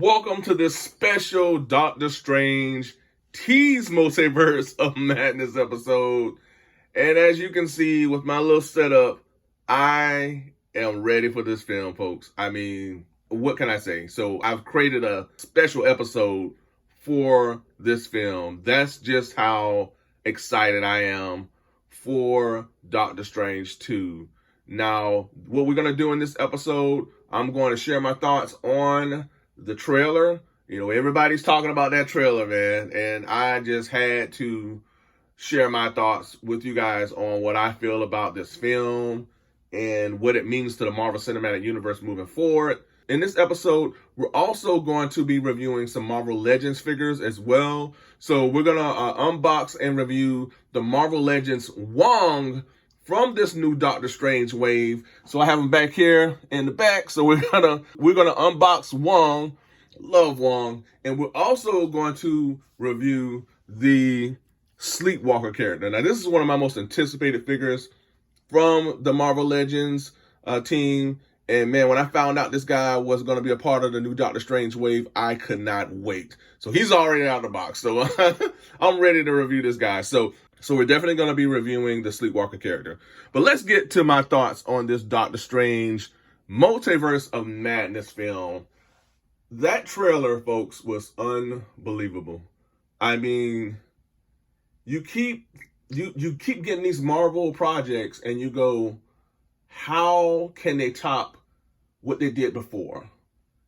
Welcome to this special Doctor Strange Tease Multiverse of Madness episode. And as you can see with my little setup, I am ready for this film, folks. I mean, what can I say? So I've created a special episode for this film. That's just how excited I am for Doctor Strange 2. Now, what we're going to do in this episode, I'm going to share my thoughts on the trailer. You know, everybody's talking about that trailer, man. And I just had to share my thoughts with you guys on what I feel about this film and what it means to the Marvel Cinematic Universe moving forward. In this episode, we're also going to be reviewing some Marvel Legends figures as well. So we're going to unbox and review the Marvel Legends Wong from this new Doctor Strange wave. So I have him back here in the back. So we're gonna unbox Wong. Love Wong. And we're also going to review the Sleepwalker character. Now, this is one of my most anticipated figures from the Marvel Legends team. And man, when I found out this guy was going to be a part of the new Doctor Strange wave, I could not wait. So he's already out of the box. So I'm ready to review this guy. So we're definitely going to be reviewing the Sleepwalker character. But let's get to my thoughts on this Doctor Strange Multiverse of Madness film. That trailer, folks, was unbelievable. I mean, you keep getting these Marvel projects and you go, how can they top what they did before?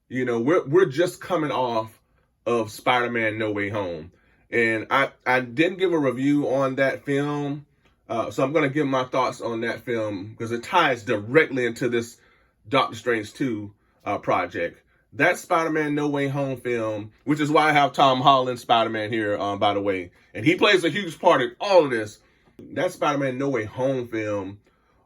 You know, we're just coming off of Spider-Man No Way Home. And I didn't give a review on that film, so I'm going to give my thoughts on that film because it ties directly into this Doctor Strange 2 project. That Spider-Man No Way Home film, which is why I have Tom Holland's Spider-Man here, by the way. And he plays a huge part in all of this. That Spider-Man No Way Home film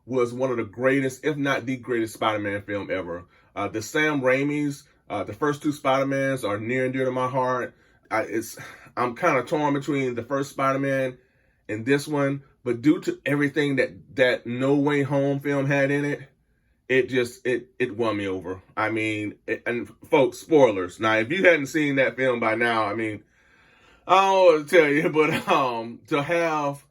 was one of the greatest, if not the greatest Spider-Man film ever. The Sam Raimi's, the first two Spider-Mans are near and dear to my heart. I'm kind of torn between the first Spider-Man and this one, but due to everything that No Way Home film had in it, it won me over. I mean, and folks, spoilers. Now, if you hadn't seen that film by now, I mean, I don't know what to tell you, but to have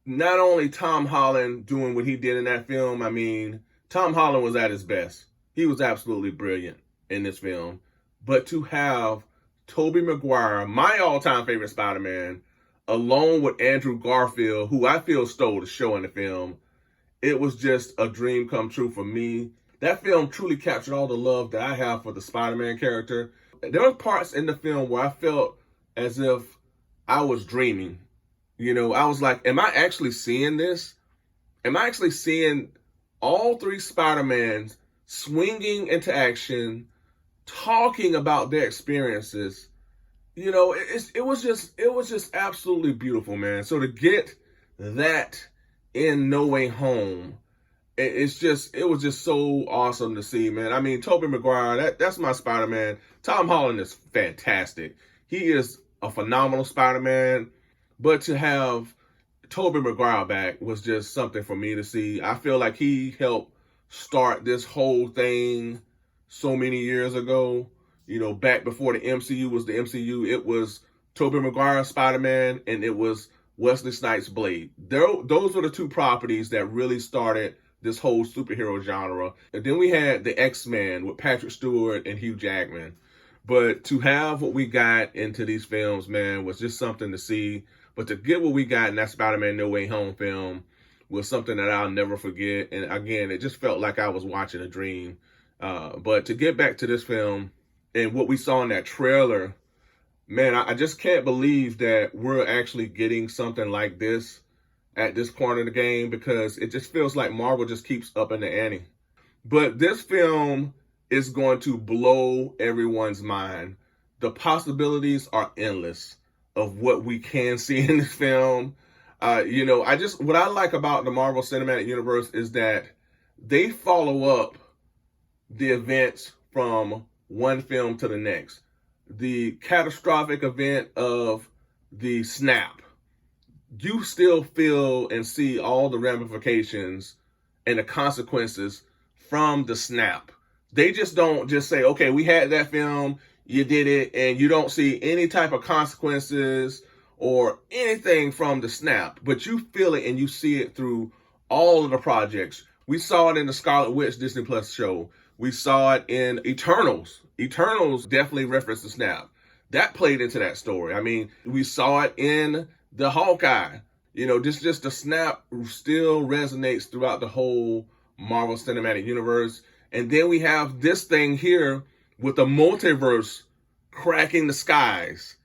not only Tom Holland doing what he did in that film, I mean, Tom Holland was at his best. He was absolutely brilliant in this film. But to have Tobey Maguire, my all-time favorite Spider-Man, along with Andrew Garfield, who I feel stole the show in the film, it was just a dream come true for me. That film truly captured all the love that I have for the Spider-Man character. There were parts in the film where I felt as if I was dreaming. You know, I was like, am I actually seeing this? Am I actually seeing all three Spider-Mans swinging into action, talking about their experiences? You know, it was just absolutely beautiful, man. So to get that in No Way Home, it was just so awesome to see, man. I mean, Tobey Maguire, that's my Spider-Man. Tom Holland is fantastic. He is a phenomenal Spider-Man. But to have Tobey Maguire back was just something for me to see. I feel like he helped start this whole thing so many years ago. You know, back before the MCU was the MCU, it was Tobey Maguire's Spider-Man and it was Wesley Snipes' Blade. Those were the two properties that really started this whole superhero genre. And then we had the X-Men with Patrick Stewart and Hugh Jackman. But to have what we got into these films, man, was just something to see. But to get what we got in that Spider-Man No Way Home film was something that I'll never forget. And again, it just felt like I was watching a dream. But to get back to this film and what we saw in that trailer, man, I just can't believe that we're actually getting something like this at this point in the game, because it just feels like Marvel just keeps up in the ante. But this film is going to blow everyone's mind. The possibilities are endless of what we can see in this film. You know, what I like about the Marvel Cinematic Universe is that they follow up the events from one film to the next. The catastrophic event of the snap, you still feel and see all the ramifications and the consequences from the snap. They just don't just say, okay, we had that film, you did it and you don't see any type of consequences or anything from the snap, but you feel it and you see it through all of the projects. We saw it in the Scarlet Witch Disney Plus show. We saw it in Eternals. Eternals definitely referenced the snap. That played into that story. I mean, we saw it in the Hawkeye. You know, just the snap still resonates throughout the whole Marvel Cinematic Universe. And then we have this thing here with the multiverse cracking the skies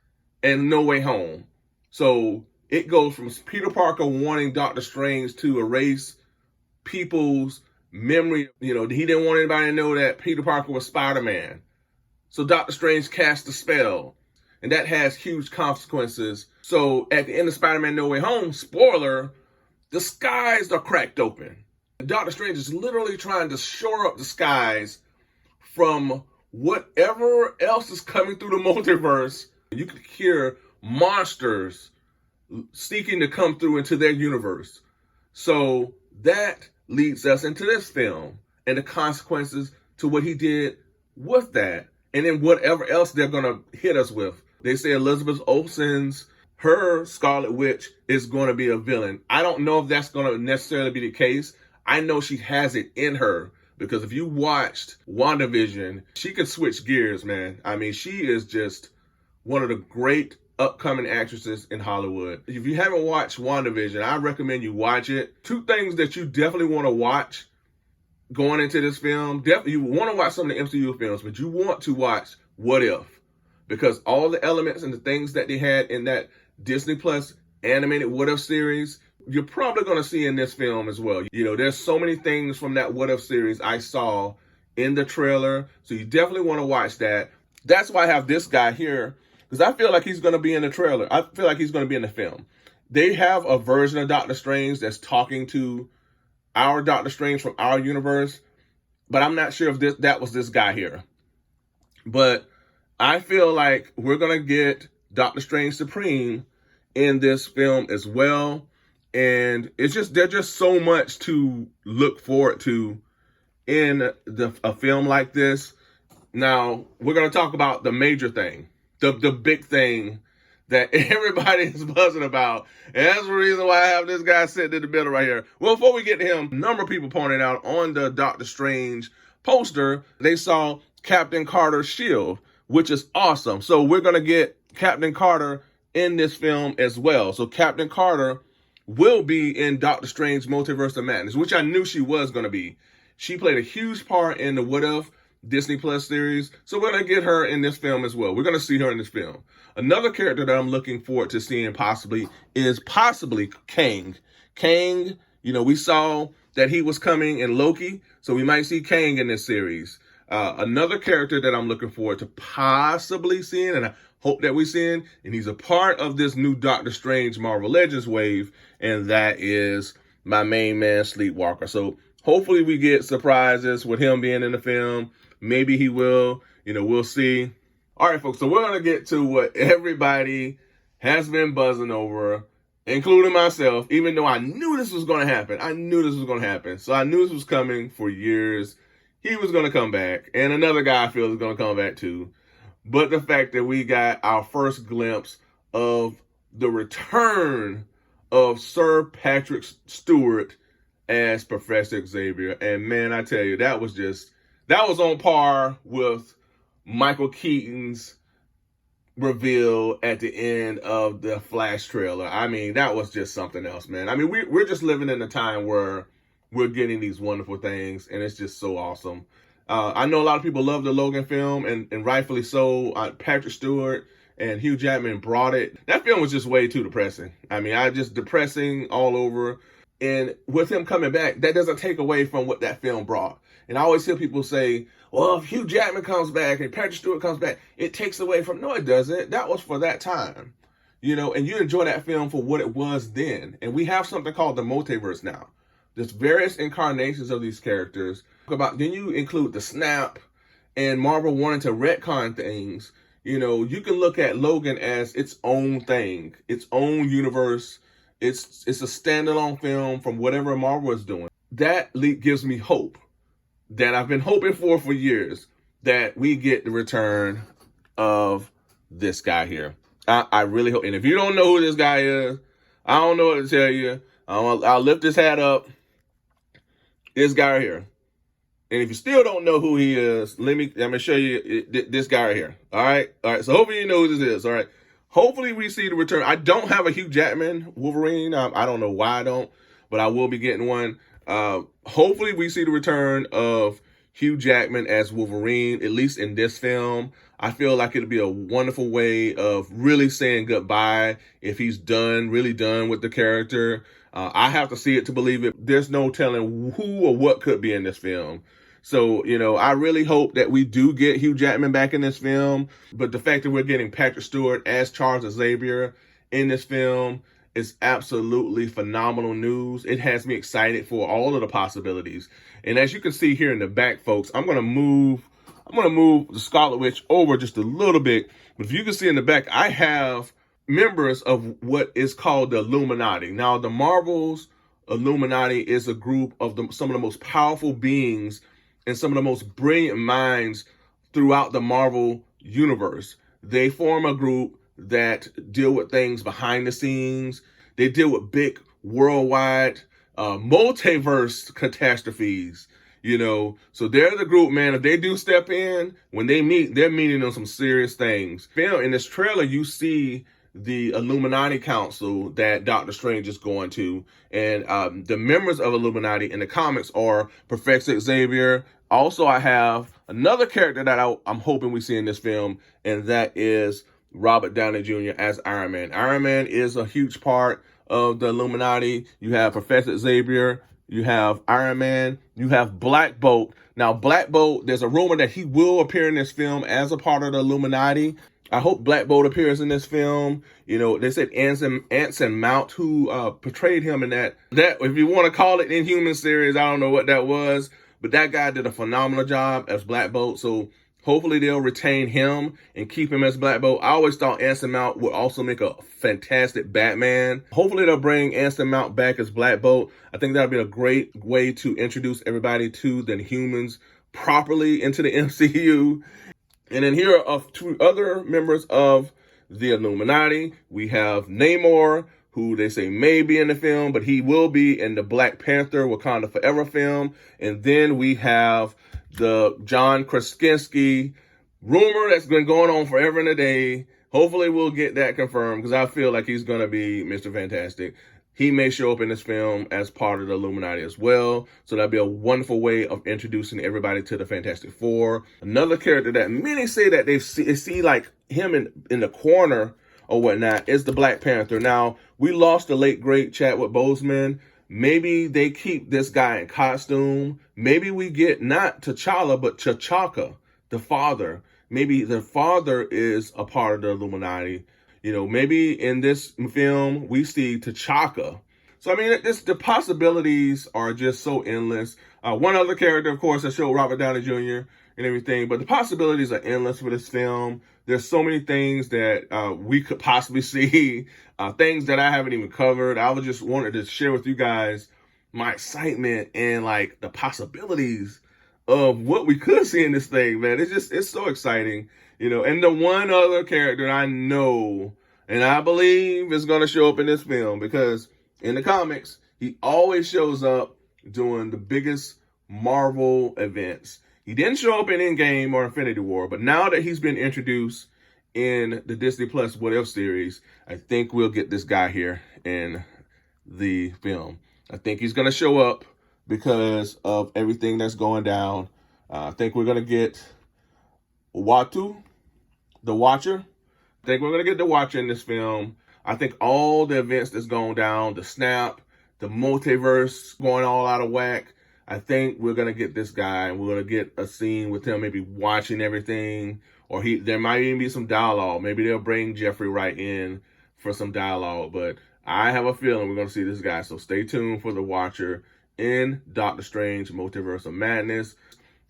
and No Way Home. So it goes from Peter Parker wanting Doctor Strange to erase people's memory. You know, he didn't want anybody to know that Peter Parker was Spider-Man. So Doctor Strange cast a spell, and that has huge consequences. So at the end of Spider-Man No Way Home, spoiler, the skies are cracked open. Doctor Strange is literally trying to shore up the skies from whatever else is coming through the multiverse. You could hear monsters seeking to come through into their universe. So that leads us into this film and the consequences to what he did with that. And then whatever else they're going to hit us with. They say Elizabeth Olsen's, her Scarlet Witch is going to be a villain. I don't know if that's going to necessarily be the case. I know she has it in her, because if you watched WandaVision, she can switch gears, man. I mean, she is just one of the great upcoming actresses in Hollywood. If you haven't watched WandaVision, I recommend you watch it. Two things that you definitely want to watch going into this film. Definitely, you want to watch some of the MCU films, but you want to watch What If, because all the elements and the things that they had in that Disney Plus animated What If series, you're probably going to see in this film as well. You know, there's so many things from that What If series I saw in the trailer, so you definitely want to watch that. That's why I have this guy here, because I feel like he's going to be in the trailer. I feel like he's going to be in the film. They have a version of Doctor Strange that's talking to our Doctor Strange from our universe, but I'm not sure if that was this guy here. But I feel like we're going to get Doctor Strange Supreme in this film as well. And there's just so much to look forward to in a film like this. Now, we're going to talk about the major thing, the big thing that everybody is buzzing about. And that's the reason why I have this guy sitting in the middle right here. Well, before we get to him, a number of people pointed out on the Doctor Strange poster, they saw Captain Carter's shield, which is awesome. So we're going to get Captain Carter in this film as well. So Captain Carter will be in Doctor Strange Multiverse of Madness, which I knew she was going to be. She played a huge part in the What If Disney Plus series. So we're going to get her in this film as well. We're going to see her in this film. Another character that I'm looking forward to seeing is Kang. Kang, you know, we saw that he was coming in Loki, so we might see Kang in this series. Another character that I'm looking forward to possibly seeing, and I hope that we see him, and he's a part of this new Doctor Strange Marvel Legends wave, and that is my main man, Sleepwalker. So hopefully we get surprises with him being in the film. Maybe he will. You know, we'll see. All right, folks, so we're going to get to what everybody has been buzzing over, including myself, even though I knew this was going to happen. I knew this was going to happen. So I knew this was coming for years. He was going to come back, and another guy I feel is going to come back too. But the fact that we got our first glimpse of the return of Sir Patrick Stewart as Professor Xavier. And man, I tell you, that was on par with Michael Keaton's reveal at the end of the Flash trailer. I mean, that was just something else, man. I mean, we're just living in a time where we're getting these wonderful things, and it's just so awesome. I know a lot of people love the Logan film, and rightfully so. Patrick Stewart and Hugh Jackman brought it. That film was just way too depressing. I mean, just depressing all over. And with him coming back, that doesn't take away from what that film brought. And I always hear people say, well, if Hugh Jackman comes back and Patrick Stewart comes back, it takes away from... No, it doesn't. That was for that time. You know, and you enjoy that film for what it was then. And we have something called the multiverse now. There's various incarnations of these characters. Then you include the snap and Marvel wanting to retcon things. You know, you can look at Logan as its own thing, its own universe. It's a standalone film from whatever Marvel is doing. That gives me hope that I've been hoping for years, that we get the return of this guy here. I really hope. And if you don't know who this guy is, I don't know what to tell you. I'll lift his hat up. This guy right here. And if you still don't know who he is, I'm gonna show you this guy right here. All right. So hopefully you know who this is. All right. Hopefully we see the return. I don't have a Hugh Jackman Wolverine. I don't know why I don't, but I will be getting one. Hopefully we see the return of Hugh Jackman as Wolverine, at least in this film. I feel like it'll be a wonderful way of really saying goodbye if he's really done with the character. I have to see it to believe it. There's no telling who or what could be in this film. So, I really hope that we do get Hugh Jackman back in this film. But the fact that we're getting Patrick Stewart as Charles Xavier in this film is absolutely phenomenal news. It has me excited for all of the possibilities. And as you can see here in the back, folks, I'm going to move the Scarlet Witch over just a little bit. But if you can see in the back, I have members of what is called the Illuminati. Now, the Marvel's Illuminati is a group of some of the most powerful beings and some of the most brilliant minds throughout the Marvel universe. They form a group that deal with things behind the scenes. They deal with big worldwide multiverse catastrophes. So they're the group, man. If they do step in, when they meet, they're meeting on some serious things. In this trailer, you see the Illuminati Council that Doctor Strange is going to. And the members of Illuminati in the comics are Professor Xavier. Also, I have another character that I'm hoping we see in this film, and that is Robert Downey Jr. as Iron Man. Iron Man is a huge part of the Illuminati. You have Professor Xavier. You have Iron Man. You have Black Bolt. Now, Black Bolt, there's a rumor that he will appear in this film as a part of the Illuminati. I hope Black Bolt appears in this film. They said Anson Mount, who portrayed him in that, if you want to call it Inhuman series, I don't know what that was, but that guy did a phenomenal job as Black Bolt. So hopefully they'll retain him and keep him as Black Bolt. I always thought Anson Mount would also make a fantastic Batman. Hopefully they'll bring Anson Mount back as Black Bolt. I think that'll be a great way to introduce everybody to the Inhumans properly into the MCU. And then here are two other members of the Illuminati. We have Namor, who they say may be in the film, but he will be in the Black Panther Wakanda Forever film. And then we have the John Krasinski rumor that's been going on forever and a day. Hopefully we'll get that confirmed, because I feel like he's going to be Mr. Fantastic. He may show up in this film as part of the Illuminati as well. So that'd be a wonderful way of introducing everybody to the Fantastic Four. Another character that many say that they see like him in the corner or whatnot is the Black Panther. Now, we lost the late, great Chadwick Boseman. Maybe they keep this guy in costume. Maybe we get not T'Challa, but T'Chaka, the father. Maybe the father is a part of the Illuminati. Maybe in this film, we see T'Chaka. So, the possibilities are just so endless. One other character, of course, that showed Robert Downey Jr. and everything, but the possibilities are endless for this film. There's so many things that we could possibly see, things that I haven't even covered. I was just wanted to share with you guys my excitement and like the possibilities of what we could see in this thing, man. It's so exciting, And the one other character I know and I believe is going to show up in this film, because in the comics, he always shows up during the biggest Marvel events. He didn't show up in Endgame or Infinity War, but now that he's been introduced in the Disney Plus What If series, I think we'll get this guy here in the film. I think he's going to show up because of everything that's going down. I think we're going to get Watu, the Watcher. I think we're going to get the Watcher in this film. I think all the events that's going down, the snap, the multiverse going all out of whack, I think we're going to get this guy, and we're going to get a scene with him maybe watching everything, or there might even be some dialogue. Maybe they'll bring Jeffrey Wright in for some dialogue, but I have a feeling we're going to see this guy. So stay tuned for the Watcher in Doctor Strange Multiverse of Madness.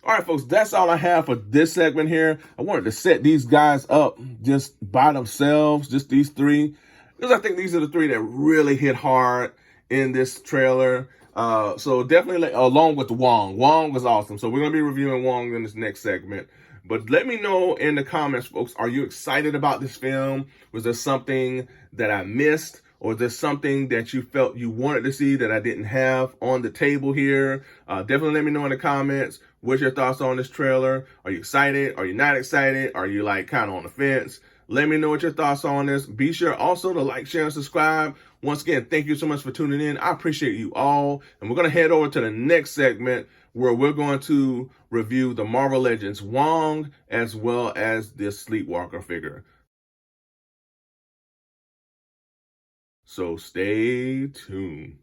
All right, folks, that's all I have for this segment here. I wanted to set these guys up just by themselves, just these three, because I think these are the three that really hit hard in this trailer. So definitely, along with Wong. Wong was awesome. So we're going to be reviewing Wong in this next segment. But let me know in the comments, folks, are you excited about this film? Was there something that I missed? Or is there something that you felt you wanted to see that I didn't have on the table here? Definitely let me know in the comments. What's your thoughts on this trailer? Are you excited? Are you not excited? Are you like kind of on the fence? Let me know what your thoughts are on this. Be sure also to like, share, and subscribe. Once again, thank you so much for tuning in. I appreciate you all. And we're going to head over to the next segment where we're going to review the Marvel Legends Wong as well as this Sleepwalker figure. So stay tuned.